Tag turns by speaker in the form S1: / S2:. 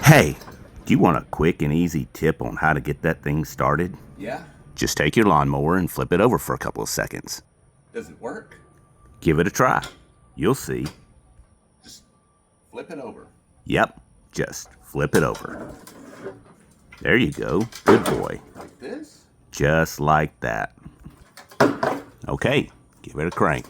S1: Hey, do you want a quick and easy tip on how to get that thing started?
S2: Yeah?
S1: Just take your lawnmower and flip it over for a couple of seconds.
S2: Does it work?
S1: Give it a try. You'll see.
S2: Just flip it over.
S1: Yep, just flip it over. There you go. Good boy.
S2: Like this?
S1: Just like that. Okay, give it a crank.